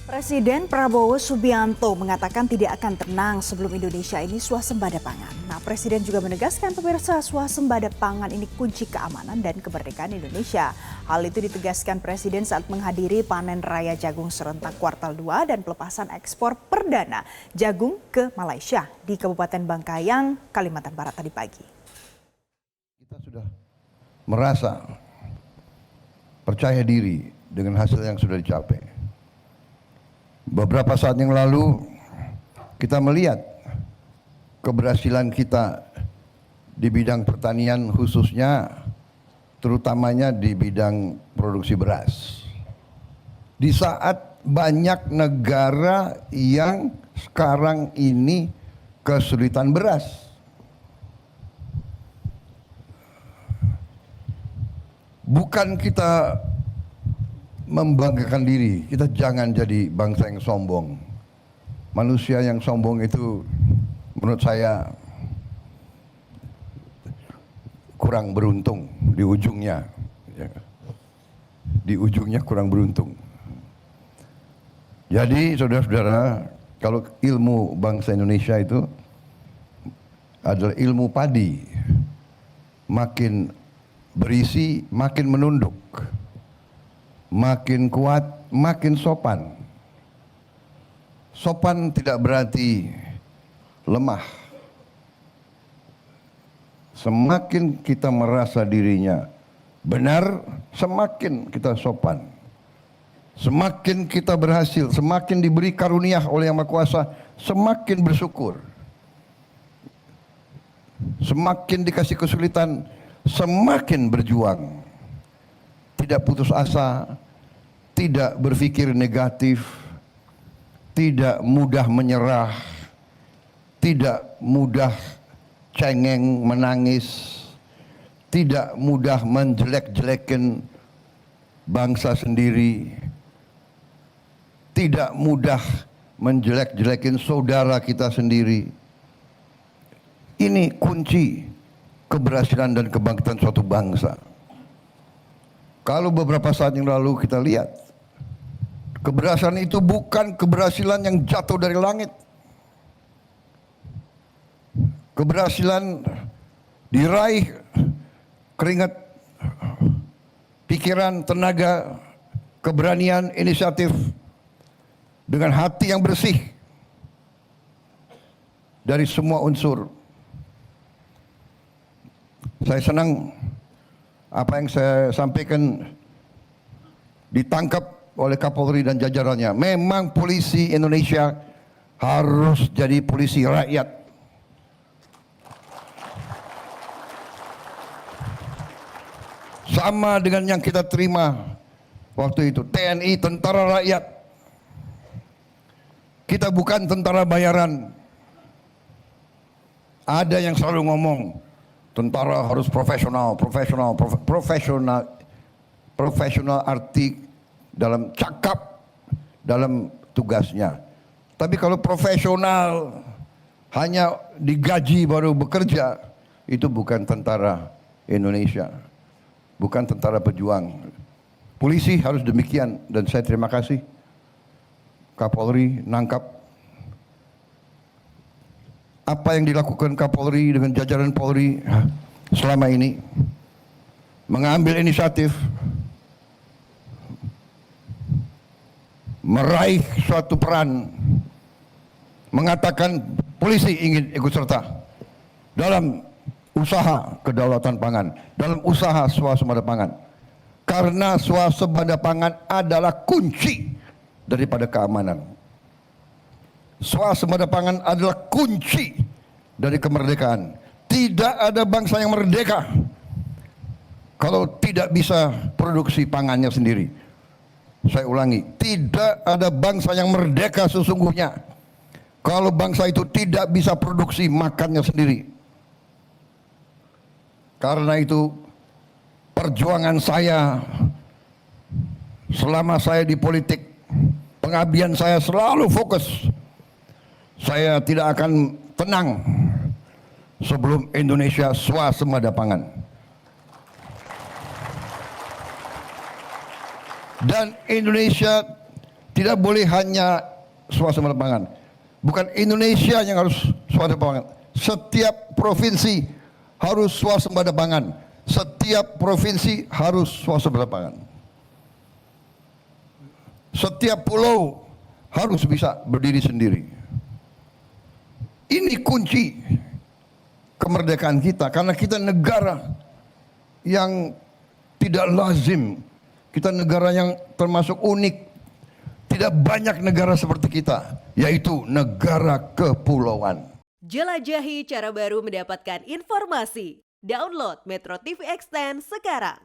Presiden Prabowo Subianto mengatakan tidak akan tenang sebelum Indonesia ini swasembada pangan. Nah, Presiden juga menegaskan pemirsa swasembada pangan ini kunci keamanan dan kemerdekaan Indonesia. Hal itu ditegaskan Presiden saat menghadiri panen raya jagung serentak kuartal 2 dan pelepasan ekspor perdana jagung ke Malaysia di Kabupaten Bangkayang, Kalimantan Barat tadi pagi. Kita sudah merasa percaya diri dengan hasil yang sudah dicapai. Beberapa saat yang lalu kita melihat keberhasilan kita di bidang pertanian, khususnya terutamanya di bidang produksi beras. Di saat banyak negara yang sekarang ini kesulitan beras. Bukan kita membanggakan diri, kita jangan jadi bangsa yang sombong. Manusia yang sombong itu menurut saya kurang beruntung di ujungnya. Di ujungnya kurang beruntung. Jadi saudara-saudara, kalau ilmu bangsa Indonesia itu adalah ilmu padi, makin berisi makin menunduk. Makin kuat, makin sopan. Sopan tidak berarti lemah. Semakin kita merasa dirinya benar, semakin kita sopan. Semakin kita berhasil, semakin diberi karunia oleh Yang Maha Kuasa, semakin bersyukur. Semakin dikasih kesulitan, semakin berjuang. Tidak putus asa, tidak berpikir negatif, tidak mudah menyerah, tidak mudah cengeng menangis, tidak mudah menjelek-jelekin bangsa sendiri, tidak mudah menjelek-jelekin saudara kita sendiri. Ini kunci keberhasilan dan kebangkitan suatu bangsa. Kalau beberapa saat yang lalu kita lihat, keberhasilan itu bukan keberhasilan yang jatuh dari langit. Keberhasilan diraih keringat, pikiran, tenaga, keberanian, inisiatif, dengan hati yang bersih dari semua unsur. Saya senang apa yang saya sampaikan ditangkap oleh Kapolri dan jajarannya. Memang polisi Indonesia harus jadi polisi rakyat. Sama dengan yang kita terima waktu itu, TNI, tentara rakyat. Kita bukan tentara bayaran. Ada yang selalu ngomong, tentara harus profesional arti dalam cakap, dalam tugasnya. Tapi kalau profesional hanya digaji baru bekerja, itu bukan tentara Indonesia, bukan tentara pejuang. Polisi harus demikian, dan saya terima kasih Kapolri nangkap apa yang dilakukan Kapolri dengan jajaran Polri selama ini, mengambil inisiatif, meraih suatu peran, mengatakan polisi ingin ikut serta dalam usaha kedaulatan pangan, dalam usaha swasembada pangan. Karena swasembada pangan adalah kunci daripada keamanan. Swasembada pangan adalah kunci dari kemerdekaan. Tidak ada bangsa yang merdeka kalau tidak bisa produksi pangannya sendiri. Saya ulangi, tidak ada bangsa yang merdeka sesungguhnya kalau bangsa itu tidak bisa produksi makannya sendiri. Karena itu perjuangan saya selama saya di politik, pengabdian saya selalu fokus. Saya tidak akan tenang sebelum Indonesia swasembada pangan. Dan Indonesia Tidak boleh hanya swasembada pangan. Bukan Indonesia yang harus swasembada pangan. Setiap provinsi harus swasembada pangan. Setiap provinsi harus swasembada pangan. Setiap pulau harus bisa berdiri sendiri. Ini kunci kemerdekaan kita, karena kita negara yang tidak lazim. Kita negara yang termasuk unik. Tidak banyak negara seperti kita, yaitu negara kepulauan. Jelajahi cara baru mendapatkan informasi. Download Metro TV Extend sekarang.